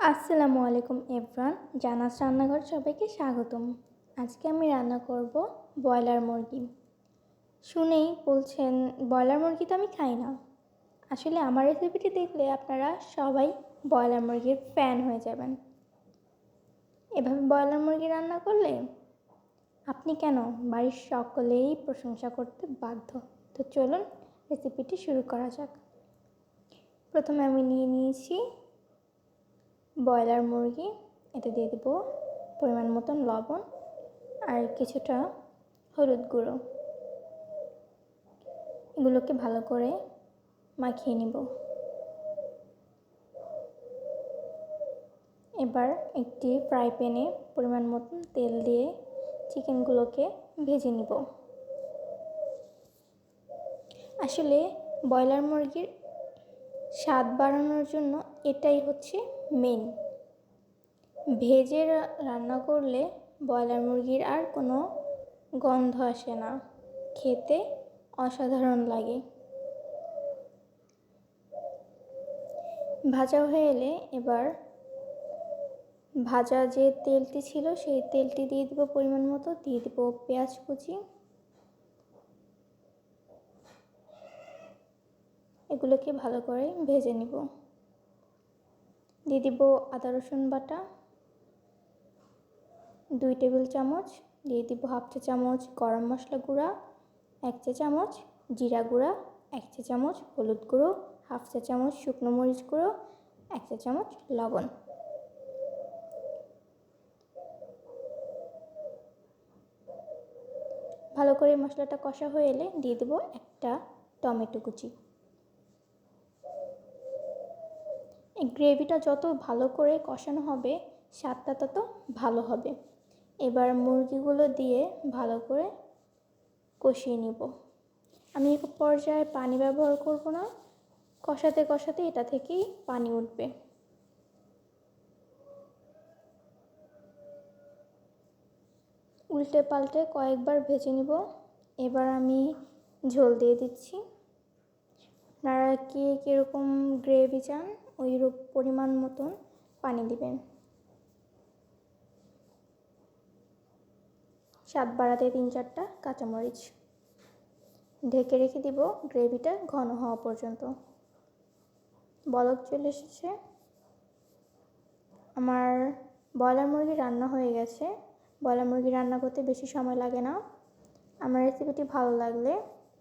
আসসালামু আলাইকুম এভরান, জানাস রান্নাঘর সবাইকে স্বাগতম। আজকে আমি রান্না করব ব্রয়লার মুরগি। শুনেই বলছেন ব্রয়লার মুরগি তো আমি খাই না। আসলে আমার রেসিপিটি দেখলে আপনারা সবাই ব্রয়লার মুরগির ফ্যান হয়ে যাবেন। এভাবে ব্রয়লার মুরগি রান্না করলে আপনি কেন বাড়ির সকলেই প্রশংসা করতে বাধ্য। তো চলুন রেসিপিটি শুরু করা যাক। প্রথমে আমি নিয়েছি ব্রয়লার মুরগি, এতে দিয়ে দেবো পরিমাণ মতন লবণ আর কিছুটা হলুদ গুঁড়ো। এগুলোকে ভালো করে মাখিয়ে নিব। এবার একটি ফ্রাই প্যানে পরিমাণ মতন তেল দিয়ে চিকেনগুলোকে ভেজে নিব। আসলে ব্রয়লার মুরগির স্বাদ বাড়ানোর জন্য এটাই হচ্ছে মেন। ভেজে রান্না করলে ব্রয়লার মুরগির আর কোনো গন্ধ আসে না, খেতে অসাধারণ লাগে। ভাজা হয়ে এলে এবার ভাজা যে তেলটি ছিল সেই তেলটি দিয়ে দেবো পরিমাণ মতো, দিয়ে দেবো পেঁয়াজ কুচি। এগুলোকে ভালো করে ভেজে নিব। দিয়ে দিব আদা রসুন বাটা 2 টেবিল চামচ, দিয়ে দিব হাফ চা চামচ গরম মশলা গুঁড়া, 1 চা চামচ জিরা গুঁড়া, 1 চা চামচ হলুদ গুঁড়ো, হাফ চা চামচ শুকনো মরিচ গুঁড়ো, 1 চা চামচ লবণ। ভালো করে মশলাটা কষা হয়ে এলে দিয়ে দেবো একটা টমেটো কুচি। এই গ্রেভিটা যত ভালো করে কষানো হবে স্বাদটা তত ভালো হবে। এবার মুরগিগুলো দিয়ে ভালো করে কষিয়ে নিব। আমি এক পর্যায়ে পানি ব্যবহার করব না, কষাতে কষাতে এটা থেকেই পানি উঠবে। উল্টে পাল্টে কয়েকবার ভেজে নিব। এবার আমি ঝোল দিয়ে দিচ্ছি। আপনারা কীরকম গ্রেভি চান ওই পরিমাণ মতন পানি দিবেন। স্বাদ বাড়াতে 3-4টা কাঁচামরিচ। ঢেকে রেখে দিব গ্রেভিটা ঘন হওয়া পর্যন্ত। বলক চলে এসেছে। আমার ব্রয়লার মুরগি রান্না হয়ে গেছে। ব্রয়লার মুরগি রান্না করতে বেশি সময় লাগে না। আমার রেসিপিটি ভালো লাগলে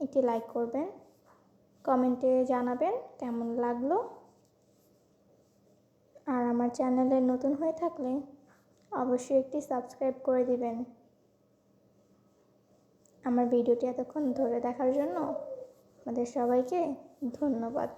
একটি লাইক করবেন, কমেন্টে জানাবেন কেমন লাগলো। আর আমার চ্যানেলে নতুন হয়ে থাকলে অবশ্যই একটি সাবস্ক্রাইব করে দিবেন। আমার ভিডিওটি এতক্ষণ ধরে দেখার জন্য আপনাদের সবাইকে ধন্যবাদ।